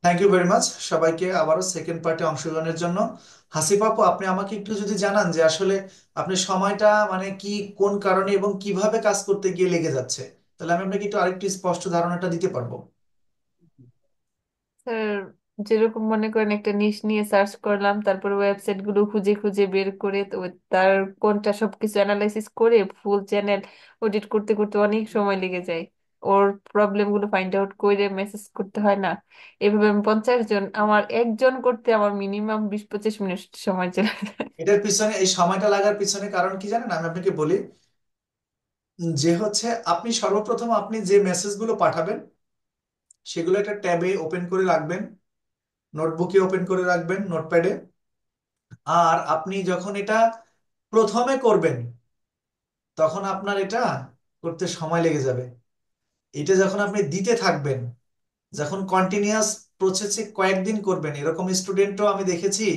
Thank you very much সবাইকে আবারও second পার্টে অংশগ্রহণের জন্য। হাসিব আপু, আপনি আমাকে একটু যদি জানান যে আসলে আপনি সময়টা মানে কি, কোন কারণে এবং কিভাবে কাজ করতে গিয়ে লেগে যাচ্ছে, তাহলে আমি আপনাকে একটু আরেকটু স্পষ্ট ধারণাটা দিতে পারবো। স্যার, যেরকম মনে করেন একটা নিশ নিয়ে সার্চ করলাম, তারপর ওয়েবসাইট গুলো খুঁজে খুঁজে বের করে তো তার কোনটা সবকিছু অ্যানালাইসিস করে ফুল চ্যানেল অডিট করতে করতে অনেক সময় লেগে যায়। ওর প্রবলেম গুলো ফাইন্ড আউট করে মেসেজ করতে হয় না? এভাবে আমি 50 জন, আমার একজন করতে আমার মিনিমাম 20-25 মিনিট সময় চলে যায়। এটার পিছনে, এই সময়টা লাগার পিছনে কারণ কি জানেন, আমি আপনাকে বলি। যে হচ্ছে আপনি সর্বপ্রথম আপনি যে মেসেজগুলো পাঠাবেন সেগুলো একটা ট্যাবে ওপেন করে রাখবেন, নোটবুকে ওপেন করে রাখবেন, নোটপ্যাডে। আর আপনি যখন এটা প্রথমে করবেন তখন আপনার এটা করতে সময় লেগে যাবে। এটা যখন আপনি দিতে থাকবেন, যখন কন্টিনিউয়াস প্রসেসে কয়েকদিন করবেন, এরকম স্টুডেন্টও আমি দেখেছি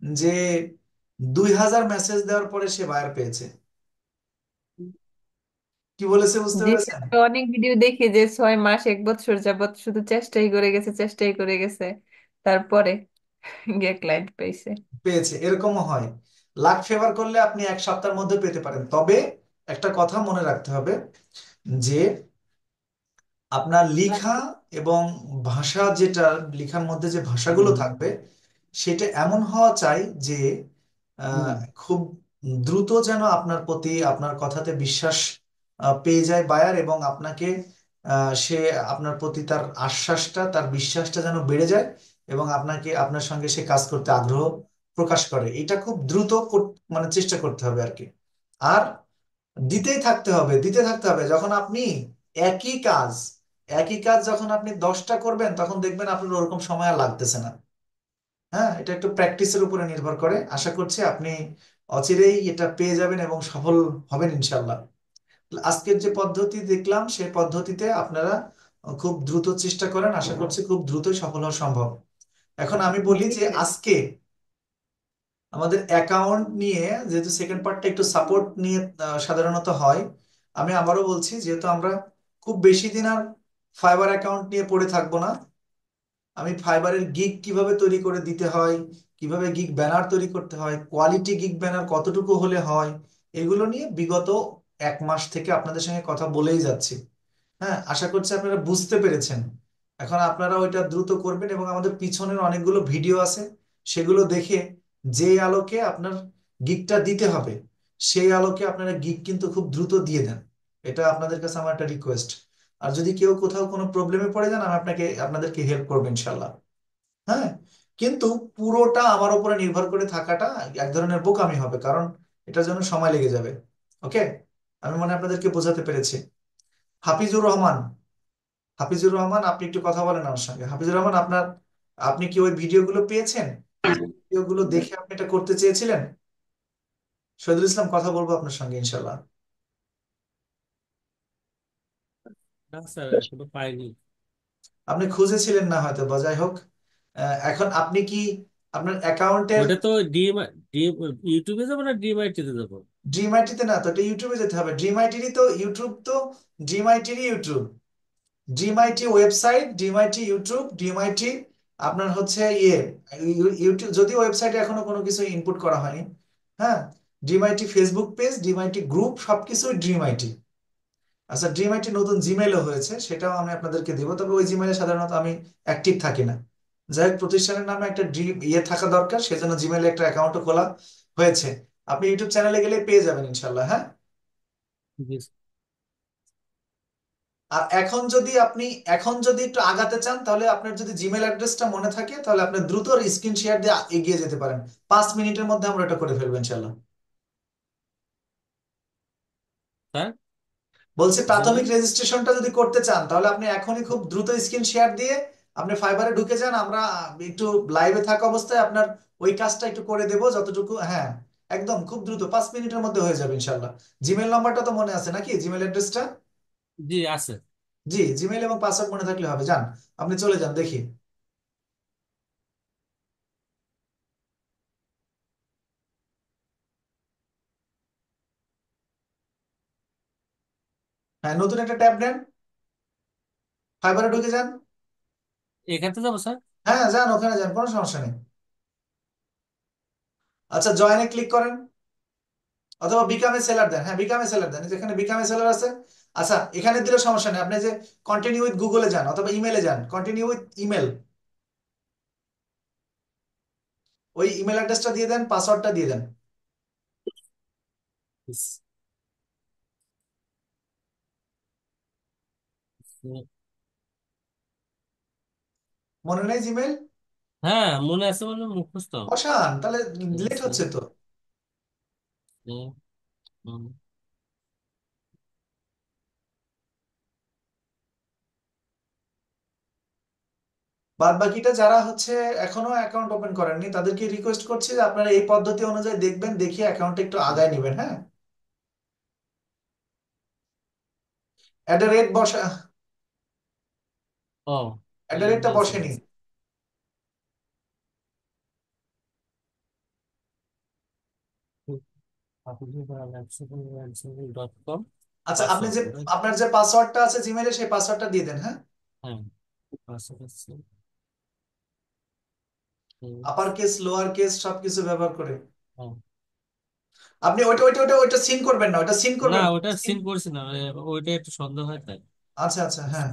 যে 2000 মেসেজ দেওয়ার পরে সে বায়ার পেয়েছে। কি বলেছে বুঝতে জি পেরেছেন? স্যার, অনেক ভিডিও দেখি যে 6 মাস 1 বছর যাবত শুধু চেষ্টাই করে গেছে, চেষ্টাই করে গেছে, তারপরে গিয়ে ক্লায়েন্ট পেয়েছে। পেয়েছে, এরকমও হয়। লাক ফেভার করলে আপনি এক সপ্তাহের মধ্যে পেতে পারেন, তবে একটা কথা মনে রাখতে হবে যে আপনার লিখা এবং ভাষা, যেটা লিখার মধ্যে যে ভাষাগুলো থাকবে সেটা এমন হওয়া চাই যে আহ, খুব দ্রুত যেন আপনার প্রতি, আপনার কথাতে বিশ্বাস পেয়ে যায় বায়ার, এবং আপনাকে সে আপনার প্রতি তার আশ্বাসটা, তার বিশ্বাসটা যেন বেড়ে যায়, এবং আপনাকে, আপনার সঙ্গে সে কাজ করতে আগ্রহ প্রকাশ করে। এটা খুব দ্রুত মানে চেষ্টা করতে হবে আর কি। আর দিতেই থাকতে হবে, দিতে থাকতে হবে। যখন আপনি একই কাজ, একই কাজ যখন আপনি 10টা করবেন তখন দেখবেন আপনার ওরকম সময় আর লাগতেছে না। হ্যাঁ, এটা একটু প্র্যাকটিসের উপরে নির্ভর করে। আশা করছি আপনি অচিরেই এটা পেয়ে যাবেন এবং সফল হবেন ইনশাল্লাহ। আজকের যে পদ্ধতি দেখলাম সেই পদ্ধতিতে আপনারা খুব দ্রুত চেষ্টা করেন, আশা করছি খুব দ্রুতই সফল হওয়া সম্ভব। এখন আমি বলি জি যে স্যার। আজকে আমাদের অ্যাকাউন্ট নিয়ে, যেহেতু সেকেন্ড পার্টটা একটু সাপোর্ট নিয়ে সাধারণত হয়, আমি আবারও বলছি, যেহেতু আমরা খুব বেশি দিন আর ফাইবার অ্যাকাউন্ট নিয়ে পড়ে থাকবো না। আমি ফাইবারের গিগ কিভাবে তৈরি করে দিতে হয়, কিভাবে গিগ ব্যানার তৈরি করতে হয়, কোয়ালিটি গিগ ব্যানার কতটুকু হলে হয়, এগুলো নিয়ে বিগত 1 মাস থেকে আপনাদের সঙ্গে কথা বলেই যাচ্ছি। হ্যাঁ, আশা করছি আপনারা বুঝতে পেরেছেন। এখন আপনারা ওইটা দ্রুত করবেন, এবং আমাদের পিছনের অনেকগুলো ভিডিও আছে, সেগুলো দেখে যে আলোকে আপনার গিগটা দিতে হবে সেই আলোকে আপনারা গিগ কিন্তু খুব দ্রুত দিয়ে দেন। এটা আপনাদের কাছে আমার একটা রিকোয়েস্ট। আর যদি কেউ কোথাও কোনো প্রবলেমে পড়ে যান, আমি আপনাদেরকে হেল্প করবো ইনশাল্লাহ। হ্যাঁ, কিন্তু পুরোটা আমার উপরে নির্ভর করে থাকাটা এক ধরনের বোকামি হবে, কারণ এটার জন্য সময় লেগে যাবে। ওকে, আমি মনে হয় আপনাদেরকে বোঝাতে পেরেছি। হাফিজুর রহমান, হাফিজুর রহমান, আপনি একটু কথা বলেন আমার সঙ্গে। হাফিজুর রহমান, আপনি কি ওই ভিডিওগুলো পেয়েছেন? ভিডিওগুলো দেখে আপনি এটা করতে চেয়েছিলেন? শহীদুল ইসলাম, কথা বলবো আপনার সঙ্গে ইনশাল্লাহ। না স্যার, এখনো পাইনি। আপনি খুঁজেছিলেন না হয়তো, বা যাই হোক। এখন আপনি কি আপনার অ্যাকাউন্টের, ওটা তো ডিম ডিম ইউটিউবে যাবো না ডিম আইটিতে যাবো? ড্রিম আইটিতে না তো, এটা ইউটিউবে যেতে হবে। ড্রিম আইটিরই তো ইউটিউব তো, ড্রিম আইটিরই YouTube, dream IT website, dream IT YouTube, dream IT আপনার হচ্ছে ইয়ে ইউটিউব, যদিও ওয়েবসাইটে এখনো কোনো কিছু ইনপুট করা হয়নি। হ্যাঁ, dream IT Facebook page, dream IT group, সবকিছুই ড্রিম আইটি। আচ্ছা, ড্রিম আইটি নতুন জিমেলও হয়েছে, সেটাও আমি আপনাদেরকে দিব, তবে ওই জিমেলে সাধারণত আমি অ্যাক্টিভ থাকি না। যাই হোক, প্রতিষ্ঠানের নামে একটা ড্রিম ইয়ে থাকা দরকার, সেজন্য জিমেলে একটা অ্যাকাউন্টও খোলা হয়েছে। আপনি ইউটিউব চ্যানেলে গেলে পেয়ে যাবেন ইনশাল্লাহ। হ্যাঁ, জি। আর এখন যদি একটু আগাতে চান, তাহলে আপনার যদি জিমেল অ্যাড্রেসটা মনে থাকে তাহলে আপনি দ্রুত স্ক্রিন শেয়ার দিয়ে এগিয়ে যেতে পারেন। 5 মিনিটের মধ্যে আমরা এটা করে ফেলবো ইনশাল্লাহ। স্যার, বলছি, প্রাথমিক বললেন। রেজিস্ট্রেশনটা যদি করতে চান তাহলে আপনি এখনই খুব দ্রুত স্ক্রিন শেয়ার দিয়ে আপনি ফাইবারে ঢুকে যান। আমরা একটু লাইভে থাকা অবস্থায় আপনার ওই কাজটা একটু করে দেবো যতটুকু। হ্যাঁ, একদম খুব দ্রুত 5 মিনিটের মধ্যে হয়ে যাবে ইনশাল্লাহ। জিমেল নাম্বারটা তো মনে আছে নাকি, জিমেল অ্যাড্রেসটা? জি আছে। জি, জিমেল এবং পাসওয়ার্ড মনে থাকলে হবে। যান, আপনি চলে যান দেখি। হ্যাঁ, নতুন একটা ট্যাব নেন, ফাইবারে ঢুকে যান। এখান থেকে যাবো স্যার? হ্যাঁ যান, ওখানে যান, কোনো সমস্যা নেই। আচ্ছা, জয়েনে ক্লিক করেন, অথবা বিকামে সেলার দেন। হ্যাঁ, বিকামে সেলার দেন, যেখানে বিকামে সেলার আছে। আচ্ছা, এখানে দিলে সমস্যা নেই, আপনি যে কন্টিনিউ উইথ গুগলে যান অথবা ইমেলে যান, কন্টিনিউ উইথ ইমেল, ওই ইমেল অ্যাড্রেসটা দিয়ে দেন, পাসওয়ার্ডটা দিয়ে দেন। ইস, মনে নেই জিমেল? হ্যাঁ মনে আছে, মানে মুখস্থ। বসান, তাহলে লেট আচ্ছা, হচ্ছে তো। হুম, বাদ বাকিটা যারা হচ্ছে এখনো অ্যাকাউন্ট ওপেন করেননি, তাদেরকে রিকোয়েস্ট করছি যে আপনারা এই পদ্ধতি অনুযায়ী দেখবেন, দেখিয়ে অ্যাকাউন্টটা একটু হুম। আগায় নেবেন। হ্যাঁ, অ্যাট দ্য রেট বসা, ও, অ্যাট দ্য এই রেটটা বলছে বসেনি। বলছে। আপনি.com আচ্ছা, আপনি পাসওয়ার্ড যে রাইট? আপনার যে পাসওয়ার্ডটা আছে জিমেলে, সেই পাসওয়ার্ডটা দিয়ে দেন। হ্যাঁ, হ্যাঁ, পাসওয়ার্ড আছে। আপার কেস লোয়ার কেস সবকিছু ব্যবহার করে। হ্যাঁ। আপনি ওইটা ওইটা ওইটা ওইটা সিন করবেন না, ওইটা সিন না করবেন না। ওটা সিন, সিন করছি না, ওইটা একটু সন্দেহ হয় তাই। আচ্ছা আচ্ছা, হ্যাঁ,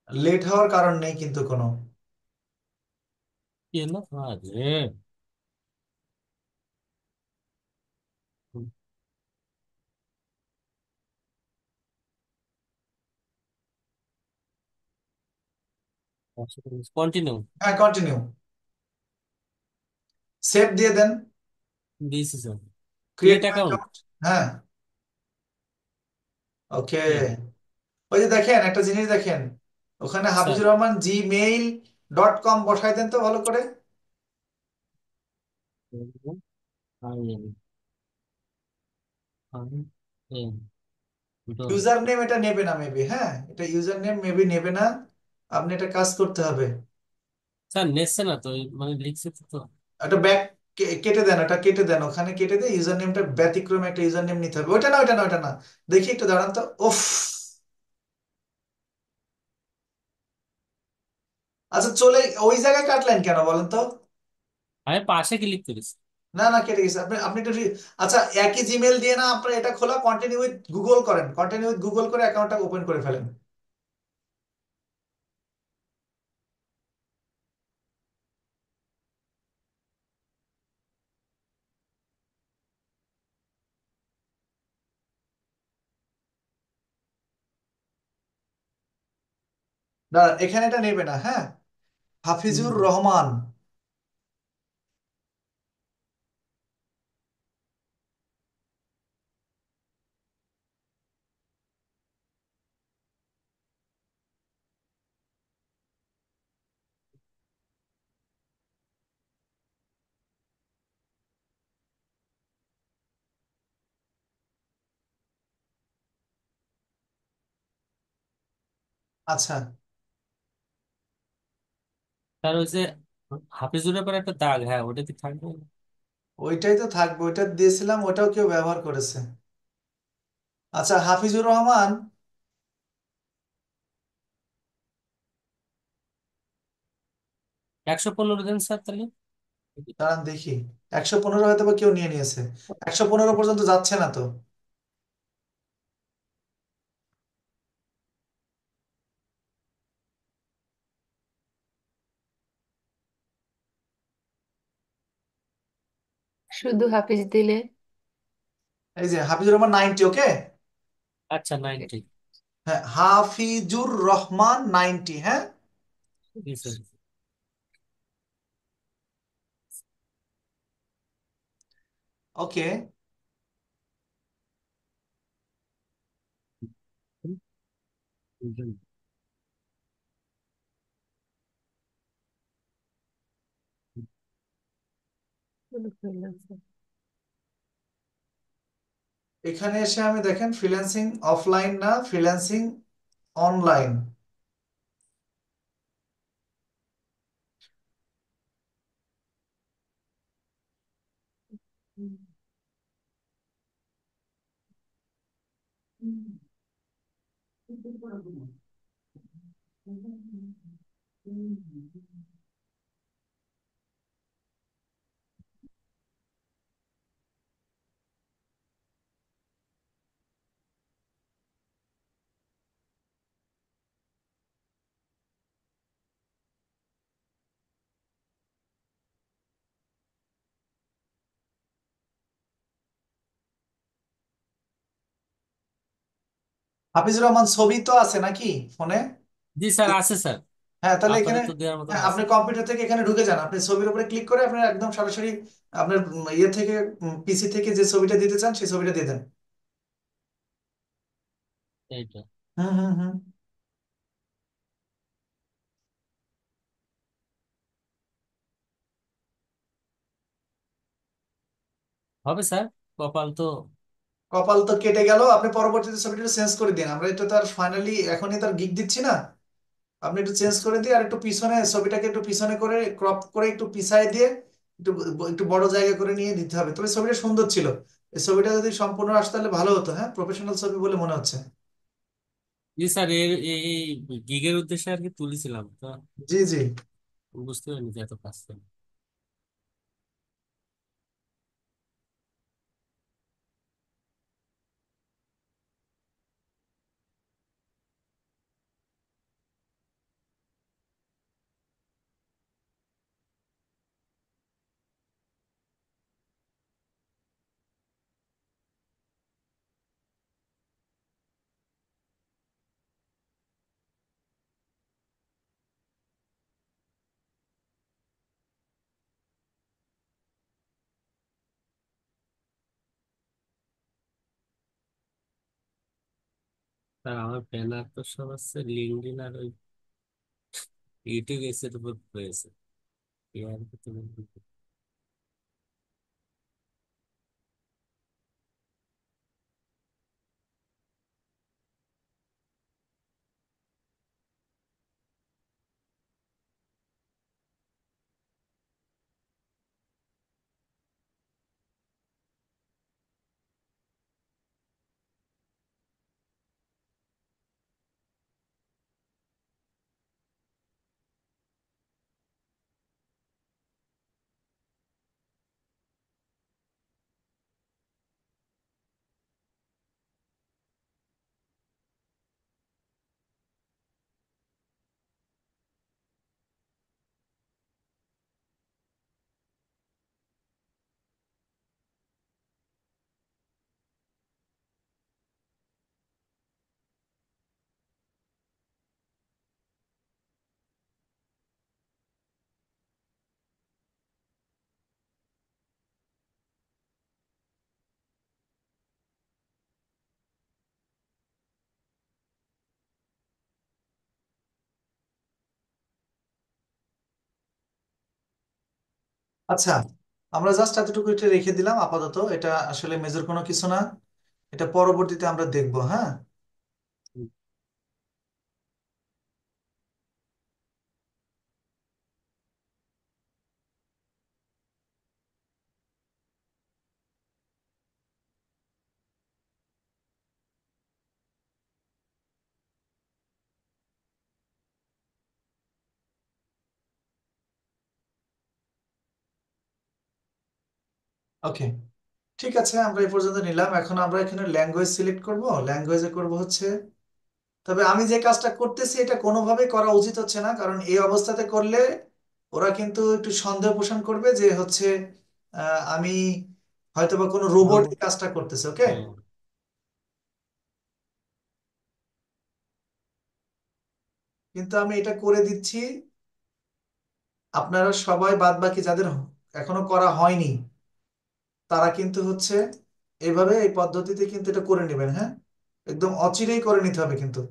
লেট হওয়ার কারণ নেই কিন্তু কোনো। কি হলো আরে? কন্টিনিউ। হ্যাঁ, কন্টিনিউ, সেভ দিয়ে দেন, দিয়েছি sir. Create create new account. Account. হ্যাঁ, ওকে। ওই যে দেখেন, একটা জিনিস দেখেন, ওখানে স্যার, হাফিজুর রহমান gmail.com বসাই দেন তো ভালো করে। ইউজার নেম এটা নেবে না মেবি, হ্যাঁ, এটা ইউজার নেম মেবি নেবে না, আপনি এটা কাজ করতে হবে। স্যার নেচ্ছে না তো, মানে লিখছে তো। একটা ব্যাক কেটে দেন, ওটা কেটে দেন, ওখানে কেটে দিয়ে ইউজার নেমটা ব্যতিক্রমে একটা ইউজার নেম নিতে হবে। ওইটা না, ওইটা না, ওইটা না, দেখি একটু দাঁড়ান তো। উফ, আচ্ছা চলে, ওই জায়গায় কাটলেন কেন বলেন তো? আমি পাশে ক্লিক করেছি। না না, কেটে গেছে, আপনি আপনি একটু আচ্ছা, একই জিমেল দিয়ে না আপনার এটা খোলা, কন্টিনিউ উইথ গুগল করেন, কন্টিনিউ উইথ গুগল করে অ্যাকাউন্টটা ওপেন করে ফেলেন। দাঁড়ান, এখানে এটা নেবে না, হ্যাঁ, হাফিজুর হুম। রহমান। আচ্ছা, স্যার ওই যে হাফিজুরের পর একটা দাগ, হ্যাঁ ওটা কি থাকবে? ওইটাই তো থাকবে, ওইটা দিয়েছিলাম, ওটাও কেউ ব্যবহার করেছে। আচ্ছা, হাফিজুর রহমান, 115 দেন স্যার তাহলে। দাঁড়ান দেখি, 115 হয়তো বা কেউ নিয়ে নিয়েছে, 115 পর্যন্ত যাচ্ছে না তো। শুধু হাফিজ দিলে। এই যে হাফিজুর রহমান 90, ওকে। আচ্ছা 90। হ্যাঁ, হাফিজুর রহমান 90, হ্যাঁ, জি স্যার। ওকে। এখানে এসে আমি দেখেন ফ্রিল্যান্সিং অফলাইন না ফ্রিল্যান্সিং অনলাইন, হাফিজুর রহমান ছবি তো আছে নাকি ফোনে? জি স্যার, আছে স্যার। হ্যাঁ, তাহলে এখানে, আপনাদের তো দেওয়ার মতন হ্যাঁ, আপনি আছে। কম্পিউটার থেকে এখানে ঢুকে যান, আপনি ছবির উপরে ক্লিক করে আপনি একদম সরাসরি আপনার ইয়ে থেকে, পিসি থেকে যে ছবিটা দিতে চান সেই ছবিটা দিয়ে দেন। এইটা হুম হুম হুম। হবে স্যার, কপাল তো। কপাল তো কেটে গেল, আপনি পরবর্তীতে ছবিটা চেঞ্জ করে দিন, আমরা এটা তো আর ফাইনালি এখনই তার গিক দিচ্ছি না। আপনি একটু চেঞ্জ করে দিয়ে আর একটু পিছনে ছবিটাকে একটু পিছনে করে ক্রপ করে একটু পিছায় দিয়ে একটু একটু বড় জায়গা করে নিয়ে দিতে হবে, তবে ছবিটা সুন্দর ছিল। এই ছবিটা যদি সম্পূর্ণ আসতে তাহলে ভালো হতো, হ্যাঁ, প্রফেশনাল ছবি বলে মনে হচ্ছে। জি স্যার, এই গিগের উদ্দেশ্যে আর কি তুলেছিলাম তো। জি জি। বুঝতে পারিনি যে এত কাজ ছিল। স্যার আমার ব্যানার তো সব আছে লিঙ্কডইন আর ওই ইউটিউব এর উপর রয়েছে। এর ভিতরে আচ্ছা, আমরা জাস্ট এতটুকু এটা রেখে দিলাম আপাতত, এটা আসলে মেজর কোনো কিছু না, এটা পরবর্তীতে আমরা দেখবো, হ্যাঁ। ওকে, ঠিক আছে, আমরা এই পর্যন্ত নিলাম। এখন আমরা এখানে ল্যাঙ্গুয়েজ সিলেক্ট করব, ল্যাঙ্গুয়েজে করব হচ্ছে, তবে আমি যে কাজটা করতেছি এটা কোনোভাবেই করা উচিত হচ্ছে না, কারণ এই অবস্থাতে করলে ওরা কিন্তু একটু সন্দেহ পোষণ করবে যে হচ্ছে আমি হয়তোবা কোনো রোবট রোবট। এই কাজটা করতেছে। ওকে, কিন্তু আমি এটা করে দিচ্ছি, আপনারা সবাই বাদ বাকি যাদের এখনো করা হয়নি তারা কিন্তু হচ্ছে এইভাবে এই পদ্ধতিতে কিন্তু এটা করে নেবেন, হ্যাঁ, একদম অচিরেই করে নিতে হবে কিন্তু।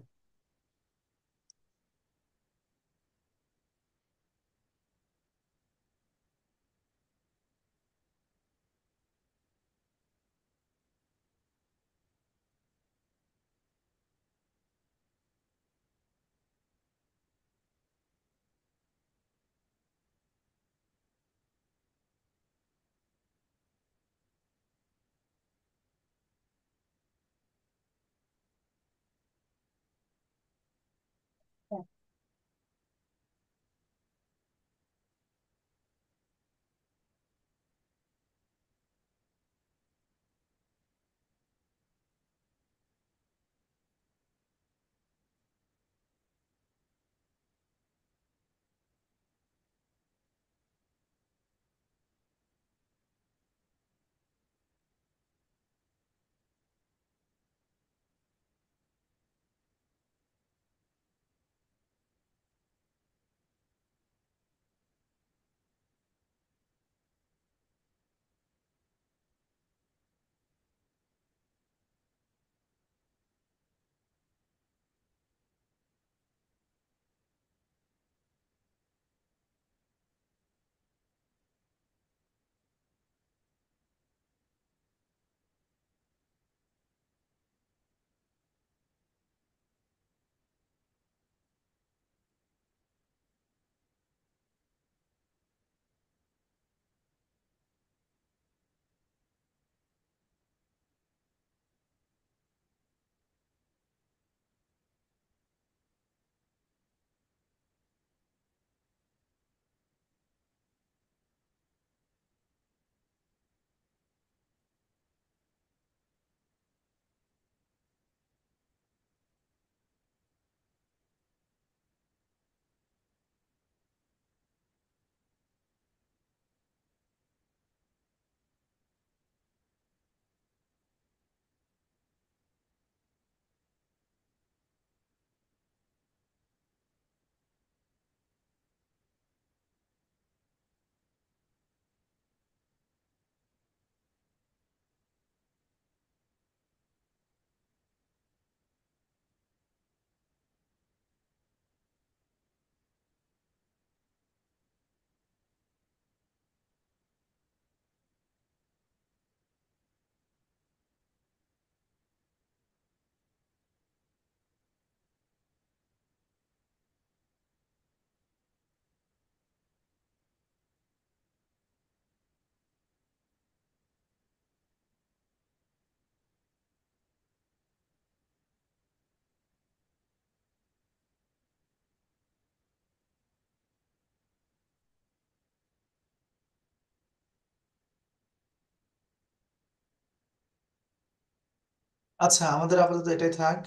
আচ্ছা, আমাদের আপাতত এটাই থাক।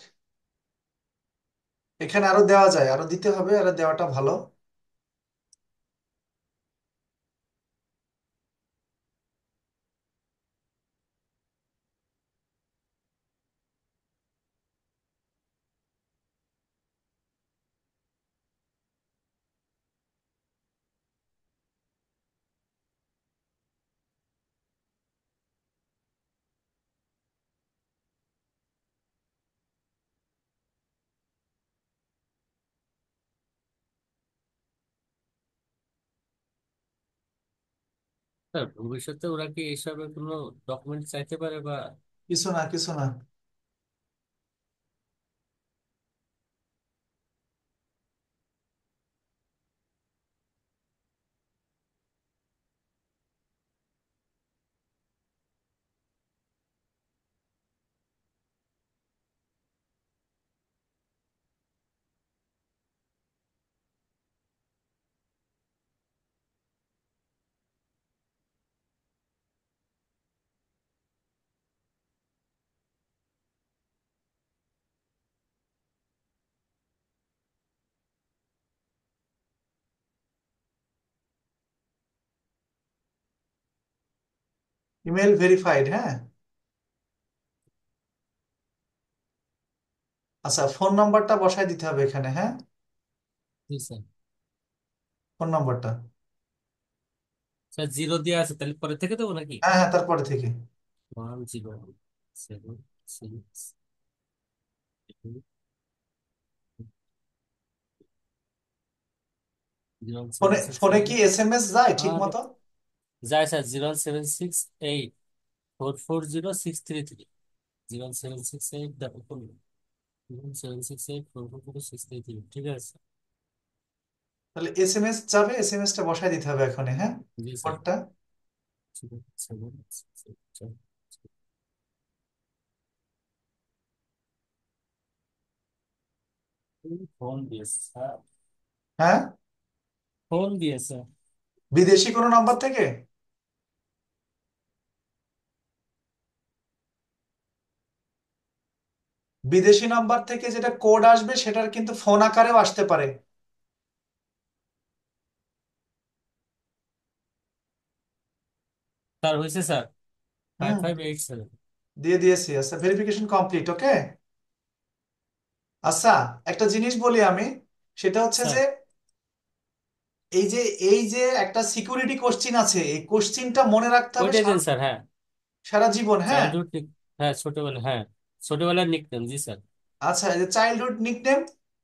এখানে আরো দেওয়া যায়, আরো দিতে হবে, আরো দেওয়াটা ভালো। স্যার ভবিষ্যতে ওরা কি এসবের কোনো ডকুমেন্ট চাইতে পারে বা? কিছু না, কিছু না। ইমেল ভেরিফাইড, হ্যাঁ। আচ্ছা, ফোন নাম্বারটা বসায় দিতে হবে এখানে, হ্যাঁ। জি স্যার। ফোন নাম্বারটা। স্যার জিরো দিয়ে আছে, তাহলে পরে থেকে দেবো নাকি? হ্যাঁ হ্যাঁ, তারপরে থেকে। 10767 ফোনে ফোনে কি এসএমএস যায় ঠিক আরে মতো? যায় স্যার, 07684406333। 07684, দেখো 07684406333, ঠিক আছে। তাহলে এসএমএস যাবে, এসএমএসটা বসায় দিতে হবে এখানে, হ্যাঁ। জি স্যার। কোডটা। ফোন দিয়েছে স্যার, হ্যাঁ। ফোন দিয়েছে। বিদেশি কোনো নাম্বার থেকে? বিদেশি নাম্বার থেকে যেটা কোড আসবে সেটার কিন্তু ফোন আকারেও আসতে পারে। স্যার হয়েছে স্যার, ফাইভ হুম, ফাইভ এইট সেভেন দিয়ে দিয়েছি। আচ্ছা, ভেরিফিকেশন কমপ্লিট, ওকে। আচ্ছা, একটা জিনিস বলি আমি, সেটা হচ্ছে স্যার। যে এই যে এই যে একটা সিকিউরিটি কোশ্চিন আছে, এই কোশ্চিনটা মনে রাখতে হবে ওইটাই দেন সারা স্যার, হ্যাঁ। সারা জীবন, হ্যাঁ। চাইল্ডহুড, হ্যাঁ ছোটবেলা, হ্যাঁ ছোটবেলার নিকনেম, জি স্যার। আচ্ছা, এই যে চাইল্ডহুড নিকনেম,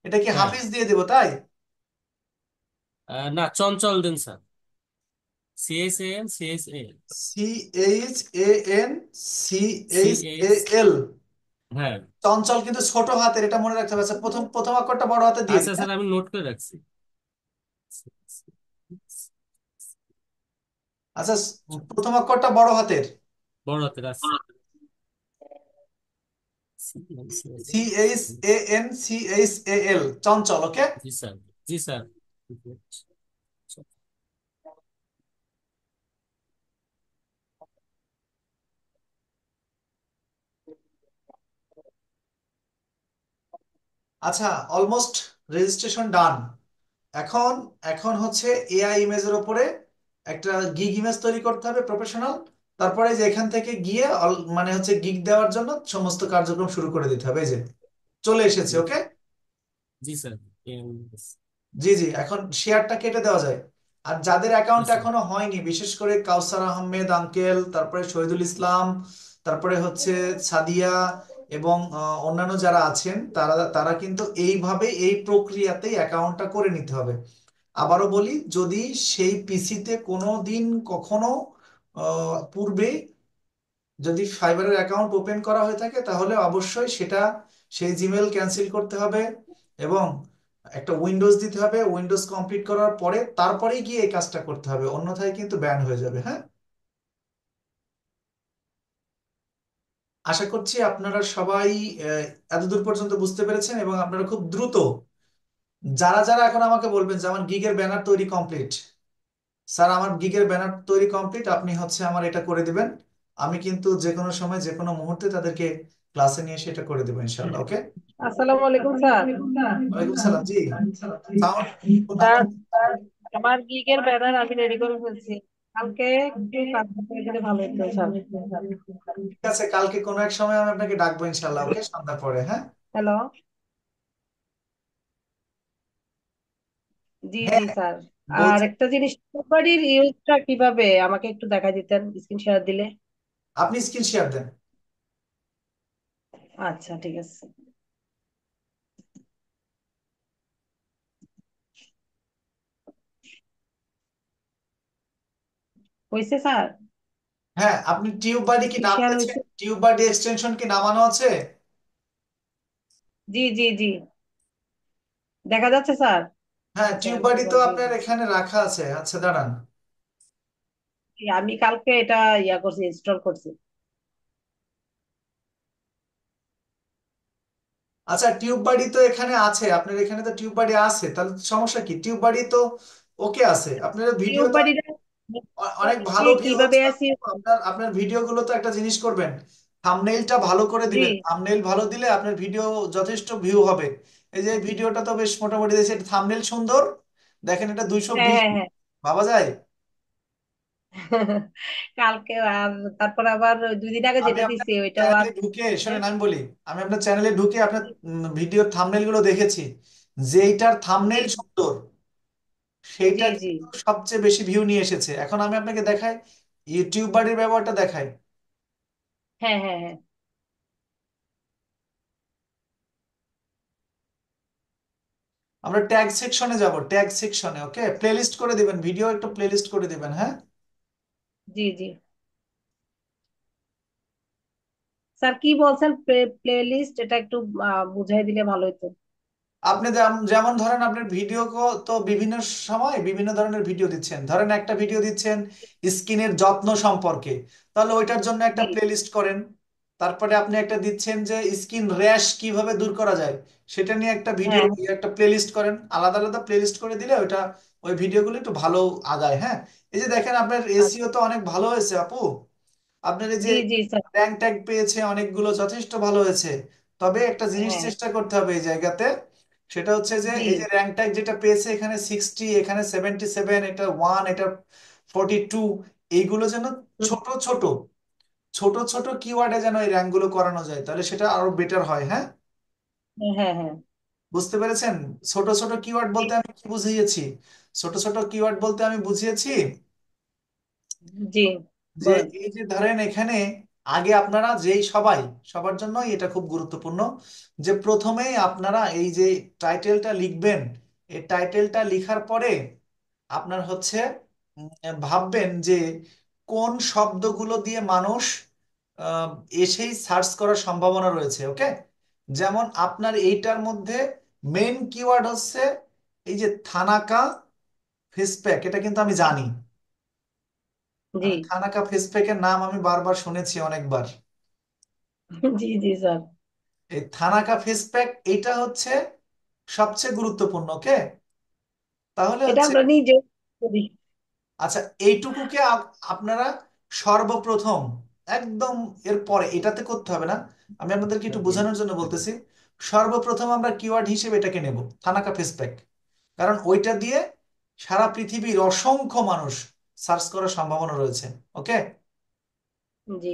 এটা কি হ্যাঁ। হাফিজ দিয়ে দেবো তাই? না, চঞ্চল দেন স্যার। CHANCHAL। CHANCHAL। হ্যাঁ। চঞ্চল কিন্তু ছোট হাতের, এটা মনে রাখতে হবে। আচ্ছা, প্রথম প্রথম অক্ষরটা বড় হাতে দিয়ে আচ্ছা দিই, স্যার, হ্যাঁ। আমি নোট করে রাখছি। আচ্ছা, প্রথম অক্ষরটা বড় হাতের। বড় হাতের আছে। CHANCHAL, চঞ্চল, ওকে। জি স্যার। জি স্যার। আচ্ছা, অলমোস্ট রেজিস্ট্রেশন ডান। এখন এখন হচ্ছে এআই ইমেজের ওপরে একটা গিগ ইমেজ তৈরি করতে হবে, প্রফেশনাল। তারপরে যে এখান থেকে গিয়ে মানে হচ্ছে গিগ দেওয়ার জন্য সমস্ত কার্যক্রম শুরু করে দিতে হবে। এই যে চলে এসেছে, ওকে। জি স্যার। জি জি, এখন শেয়ারটা কেটে দেওয়া যায়। আর যাদের জি অ্যাকাউন্ট স্যার। এখনো হয়নি, বিশেষ করে কাউসার আহমেদ আঙ্কেল, তারপরে শহীদুল ইসলাম, তারপরে হচ্ছে সাদিয়া, এবং অন্যান্য যারা আছেন, তারা তারা কিন্তু এইভাবে এই প্রক্রিয়াতেই অ্যাকাউন্টটা করে নিতে হবে। আবারও বলি, যদি সেই পিসিতে কোনো দিন কখনো পূর্বে যদি ফাইবারের অ্যাকাউন্ট ওপেন করা হয়ে থাকে, তাহলে অবশ্যই সেটা, সেই জিমেল ক্যান্সেল করতে হবে, এবং একটা উইন্ডোজ দিতে হবে। উইন্ডোজ কমপ্লিট করার পরে তারপরেই গিয়ে এই কাজটা করতে হবে, অন্যথায় কিন্তু ব্যান হয়ে যাবে, হ্যাঁ। আশা করছি আপনারা সবাই এতদূর পর্যন্ত বুঝতে পেরেছেন, এবং আপনারা খুব দ্রুত, যারা যারা এখন আমাকে বলবেন যে আমার গিগের ব্যানার তৈরি কমপ্লিট, স্যার আমার গিগের ব্যানার তৈরি কমপ্লিট, আপনি হচ্ছে আমার এটা করে দিবেন, আমি কিন্তু যে কোনো সময় যে কোনো মুহূর্তে তাদেরকে ক্লাসে নিয়ে সেটা করে দেবো ইনশাল্লাহ। ওকে। আসসালামু আলাইকুম স্যার। ওয়ালাইকুম সালাম জি। সাউন্ড স্যার, আপনার। আমার গিগের ব্যানার আমি রেডি করে ফেলছি। কালকে একটু কাজ করে দিলে ভালো হতো স্যার। ঠিক আছে, কালকে কোনো এক সময় আমি আপনাকে ডাকবো ইনশাল্লাহ, ওকে, সন্ধ্যার পরে, হ্যাঁ। হ্যালো। জি জি হ্যাঁ, স্যার। আর বলছি। একটা জিনিস, কোম্পানির ইউজটা কিভাবে আমাকে একটু দেখা দিতেন, স্ক্রিন শেয়ার দিলে। আপনি স্ক্রিন শেয়ার দেন। আচ্ছা ঠিক আছে। হয়েছে স্যার? হ্যাঁ, আপনি টিউব বাডি কি স্ক্রিন শেয়ার নামিয়েছেন? হয়েছে? টিউব বাডি এক্সটেনশন কি নামানো আছে? জি জি জি, দেখা যাচ্ছে স্যার। হ্যাঁ, টিউব শেয়ার বাডি তো প্রোভাইড আপনার এখানে রাখা আছে। আচ্ছা, দাঁড়ান। আমি কালকে এটা ইয়া করছি, ইনস্টল করছি। আচ্ছা, টিউব বাডি তো এখানে আছে, আপনার এখানে তো টিউব বাডি আছে, তাহলে সমস্যা কি? টিউব বাডি তো ওকে আছে, আপনার ভিডিও টিউব তো বাড়িটা অনেক ভালো ভিউ কিভাবে হচ্ছে। আসি? আপনার আপনার ভিডিও গুলো তো একটা জিনিস করবেন, থাম্বনেইলটা ভালো করে জি। দিবেন। থাম্বনেইল ভালো দিলে আপনার ভিডিও যথেষ্ট ভিউ হবে। এই যে ভিডিওটা তো বেশ মোটামুটি দিয়েছে, থাম্বনেইল সুন্দর। দেখেন, এটা 200 হ্যাঁ ভিউ। হ্যাঁ হ্যাঁ। ভাবা যায়। কালকে আর তারপর আবার 2 দিন আগে আমি যেটা আপনার দিছি ওইটাও আর। চ্যানেলে ঢুকে, শোনেন আমি বলি, আমি আপনার চ্যানেলে ঢুকে আপনার ভিডিওর থাম্বনেইল গুলো দেখেছি। যেইটার জি থাম্বনেইল সুন্দর জি সেইটা জি। কিন্তু সবচেয়ে বেশি ভিউ নিয়ে এসেছে। এখন আমি আপনাকে দেখাই, ইউটিউব বাড়ির ব্যবহারটা দেখাই। হ্যাঁ হ্যাঁ হ্যাঁ। আমরা ট্যাগ সেকশনে যাব, ট্যাগ সেকশনে, ওকে, প্লেলিস্ট করে দিবেন, ভিডিও একটু প্লেলিস্ট করে দিবেন, হ্যাঁ। জি জি। স্যার কি বলছেন, প্লে লিস্ট এটা একটু বুঝাই দিলে ভালো হতো। আপনি যেমন ধরেন আপনার ভিডিও তো বিভিন্ন সময় বিভিন্ন ধরনের ভিডিও দিচ্ছেন, ধরেন একটা ভিডিও দিচ্ছেন স্কিনের যত্ন সম্পর্কে, তাহলে ওইটার জন্য একটা জি। প্লেলিস্ট করেন। তারপরে আপনি একটা দিচ্ছেন যে স্কিন র্যাশ কিভাবে দূর করা যায়, সেটা নিয়ে একটা ভিডিও, হ্যাঁ একটা প্লেলিস্ট করেন। আলাদা আলাদা প্লেলিস্ট করে দিলে ওইটা, ওই ভিডিওগুলো একটু ভালো আগায়, হ্যাঁ। এই যে দেখেন, আপনার আচ্ছা। এসইও তো অনেক ভালো হয়েছে আপু। আপনার এই যে জি জি স্যার। র্যাঙ্ক ট্যাগ পেয়েছে অনেকগুলো, যথেষ্ট ভালো হয়েছে। তবে একটা জিনিস হ্যাঁ। চেষ্টা করতে হবে এই জায়গাতে, সেটা হচ্ছে যে জি। এই যে র্যাঙ্ক ট্যাগ যেটা পেয়েছে এখানে 60, এখানে 77, এটা 1, এটা 42, এইগুলো যেন হুম, ছোট ছোট ছোট ছোট কিওয়ার্ডে যেন এই র্যাঙ্ক গুলো করানো যায়, তাহলে সেটা আরো বেটার হয়, হ্যাঁ। হ্যাঁ হ্যাঁ হ্যাঁ। বুঝতে পেরেছেন? ছোট ছোট কিওয়ার্ড জি বলতে আমি কি বুঝিয়েছি? ছোট ছোট কিওয়ার্ড বলতে আমি বুঝিয়েছি জি, যে বলেন। এই যে ধরেন এখানে আগে আপনারা যেই সবাই, সবার জন্যই এটা খুব গুরুত্বপূর্ণ, যে প্রথমেই আপনারা এই যে টাইটেলটা লিখবেন, এই টাইটেলটা লিখার পরে আপনার হচ্ছে ভাববেন যে কোন শব্দগুলো দিয়ে মানুষ আহ, এসেই সার্চ করার সম্ভাবনা রয়েছে, ওকে। যেমন আপনার এইটার মধ্যে মেন কিওয়ার্ড হচ্ছে এই যে থানাকা ফেস প্যাক, এটা কিন্তু আমি জানি। জি থানাকা ফেস প্যাকের নাম আমি বারবার শুনেছি অনেকবার। জি জি স্যার। এই থানাকা ফেস প্যাক এটা হচ্ছে সবচেয়ে গুরুত্বপূর্ণ, ওকে। তাহলে এটা হচ্ছে, আমরা নিজে করি। আচ্ছা, এইটুকুকে আপনারা সর্বপ্রথম একদম, এর পরে এটাতে করতে হবে না, আমি আপনাদেরকে একটু বোঝানোর জন্য বলতেছি। সর্বপ্রথম আমরা কিওয়ার্ড হিসেবে এটাকে নেব, থানাকা ফেস প্যাক, কারণ ওইটা দিয়ে সারা পৃথিবীর অসংখ্য মানুষ সার্চ করার সম্ভাবনা রয়েছে, ওকে। জি।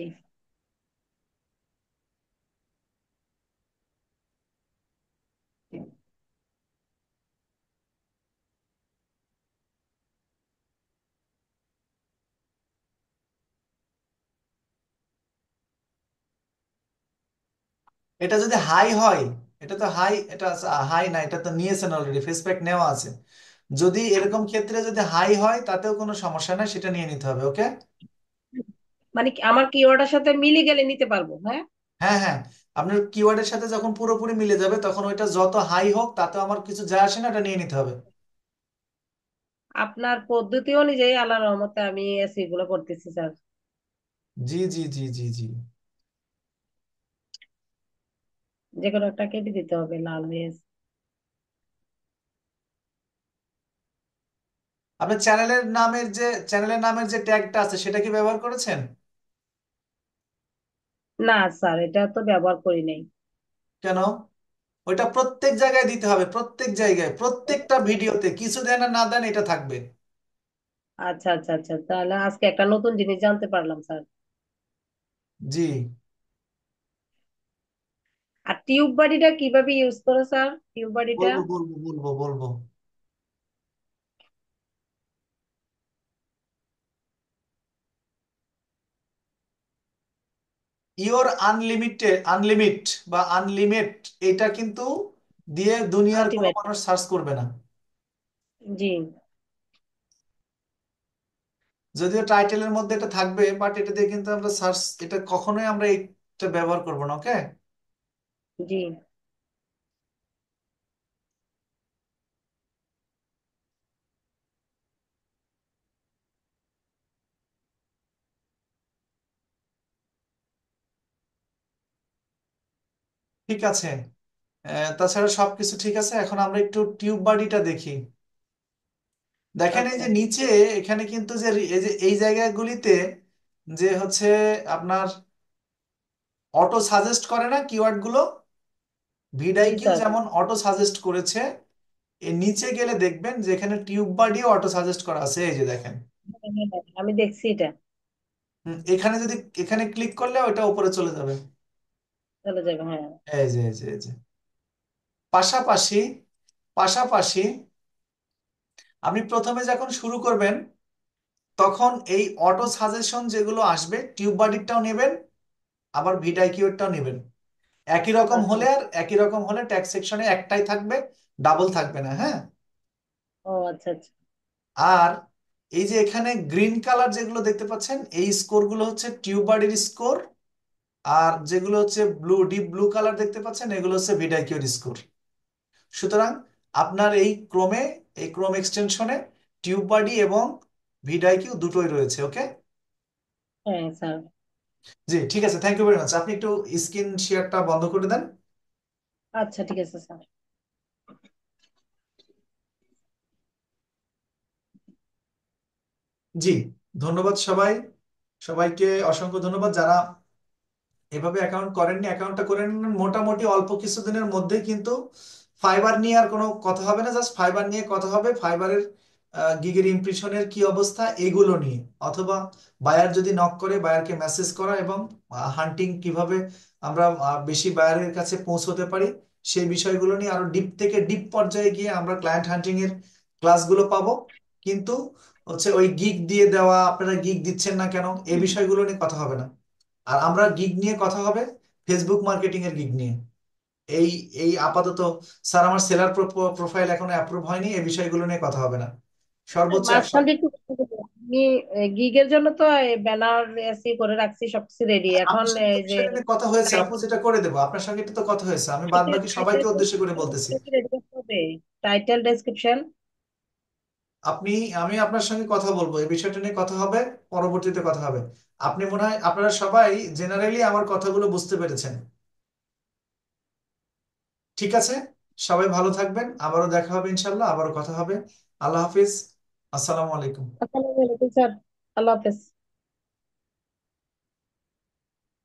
এটা যদি হাই হয়, এটা তো হাই, এটা হাই না, এটা তো নিয়েছেন অলরেডি, ফেস প্যাক নেওয়া আছে। যদি এরকম ক্ষেত্রে যদি হাই হয় তাতেও কোনো সমস্যা নাই, সেটা নিয়ে নিতে হবে, ওকে। মানে কি আমার কিওয়ার্ডের সাথে মিলে গেলে নিতে পারবো, হ্যাঁ? হ্যাঁ হ্যাঁ, আপনার কিওয়ার্ডের সাথে যখন পুরোপুরি মিলে যাবে তখন ওইটা যত হাই হোক তাতে আমার কিছু যায় আসে না, এটা নিয়ে নিতে হবে। আপনার পদ্ধতি অনুযায়ী আল্লাহর রহমতে আমি এগুলো করতেছি স্যার। জি জি জি জি জি। যে কোনো একটা কেটে দিতে হবে, লাল হয়ে আছে। আপনার চ্যানেলের নামের যে ট্যাগটা আছে সেটা কি ব্যবহার করেছেন? না স্যার, এটা তো ব্যবহার করি নাই। কেন? ওইটা প্রত্যেক জায়গায় দিতে হবে, প্রত্যেক জায়গায় প্রত্যেকটা ভিডিওতে, কিছু দেন আর না দেন এটা থাকবে। আচ্ছা আচ্ছা আচ্ছা, তাহলে আজকে একটা নতুন জিনিস জানতে পারলাম স্যার। জি, আর টিউব বডিটা কিভাবে ইউজ করে স্যার, টিউব বডিটা? বলবো। ইওর আনলিমিট বা আনলিমিট, এটা কিন্তু দিয়ে দুনিয়ার কোনো আলটিমেট। মানুষ সার্চ করবে না। জি। যদিও টাইটেলের মধ্যে এটা থাকবে, বাট এটা দিয়ে কিন্তু আমরা সার্চ, এটা কখনোই আমরা এটা ব্যবহার করবো না, ওকে? জি। ঠিক আছে। তাছাড়া সবকিছু ঠিক আছে, এখন আমরা একটু টিউব বডিটা দেখি। দেখেন এই আচ্ছা। যে নিচে, এখানে কিন্তু যে এই যে এই জায়গাগুলিতে যে হচ্ছে আপনার অটো সাজেস্ট করে না কিওয়ার্ড গুলো, জি ভিডাইকিউ স্যার। যেমন অটো সাজেস্ট করেছে, এর নিচে গেলে দেখবেন যে এখানে টিউব বডিও অটো সাজেস্ট করা আছে, এই যে দেখেন। হ্যাঁ, হ্যাঁ, হ্যাঁ, আমি দেখছি এটা। এখানে যদি এখানে ক্লিক করলে ওটা উপরে চলে যাবে। চলে যাবে, হ্যাঁ। এই যে পাশাপাশি পাশাপাশি আপনি প্রথমে যখন শুরু করবেন, তখন এই অটো সাজেশন যেগুলো আসবে টিউব বডিটাও নেবেন, আবার ভিডাইকিউরটাও নেবেন। একই রকম আচ্ছা। হলে, আর একই রকম হলে ট্যাগ সেকশনে একটাই থাকবে, ডাবল থাকবে না, হ্যাঁ? ও আচ্ছা আচ্ছা। আর এই যে এখানে গ্রিন কালার যেগুলো দেখতে পাচ্ছেন, এই স্কোরগুলো হচ্ছে টিউব বডির স্কোর। আর যেগুলো হচ্ছে ডিপ ব্লু কালার দেখতে পাচ্ছেন, এগুলো হচ্ছে ভিডাইকিউর স্কোর। সুতরাং আপনার এই ক্রোম এক্সটেনশনে টিউব বডি এবং ভিডাইকিউ দুটোই রয়েছে, ওকে? হ্যাঁ স্যার। জি, ঠিক আছে, থ্যাংক ইউ ভেরি মাচ। আপনি একটু স্ক্রিন শেয়ারটা বন্ধ করে দেন। আচ্ছা ঠিক আছে স্যার। জি, ধন্যবাদ সবাইকে অসংখ্য ধন্যবাদ যারা এভাবে অ্যাকাউন্ট করেননি, অ্যাকাউন্টটা করে নিন মোটামুটি অল্প কিছুদিনের মধ্যেই। কিন্তু ফাইবার নিয়ে আর কোনো কথা হবে না, জাস্ট ফাইবার নিয়ে কথা হবে, ফাইবারের গিগের ইমপ্রেশনের কি অবস্থা এগুলো নিয়ে, অথবা বায়ার যদি নক করে বায়ারকে মেসেজ করা, এবং হান্টিং কিভাবে আমরা বেশি বায়ারের কাছে পৌঁছতে পারি সেই বিষয়গুলো নিয়ে আরো ডিপ থেকে ডিপ পর্যায়ে গিয়ে আমরা ক্লায়েন্ট হান্টিং এর ক্লাসগুলো পাবো। কিন্তু হচ্ছে ওই গিগ দিয়ে দেওয়া, আপনারা গিগ দিচ্ছেন না কেন, এই বিষয়গুলো নিয়ে কথা হবে না। আর আমরা গিগ নিয়ে কথা হবে, ফেসবুক মার্কেটিং এর গিগ নিয়ে। এই এই আপাতত স্যার আমার সেলার প্রোফাইল এখনো অ্যাপ্রুভ হয়নি, এই বিষয়গুলো নিয়ে কথা হবে না। সর্বোচ্চ এক মাঝখান সপ্তাহ। দিয়ে একটু কথা বলবো। আমি গিগের জন্য তো ব্যানার এসি করে রাখছি, সবকিছু রেডি এখন। আপনার সাথে তো এই যে বিষয়টা নিয়ে কথা হয়েছে, আপু যেটা করে দেবো, আপনার সঙ্গে এটা তো কথা হয়েছে, আমি বাদ বাকি সবাইকে উদ্দেশ্য করে বলতেছি। রেডি করতে হবে, টাইটেল ডেসক্রিপশন। আপনি আমি আপনার সঙ্গে কথা বলবো, এই বিষয়টা নিয়ে কথা হবে, পরবর্তীতে কথা হবে। আপনি মনে হয় আপনারা সবাই জেনারেলি আমার কথাগুলো বুঝতে পেরেছেন। ঠিক আছে, সবাই ভালো থাকবেন, আবারও দেখা হবে ইনশাল্লাহ, আবারও কথা হবে। আল্লাহ হাফিজ, আসসালামু আলাইকুম। আসসালামু আলাইকুম স্যার। আল্লাহ হাফেজ।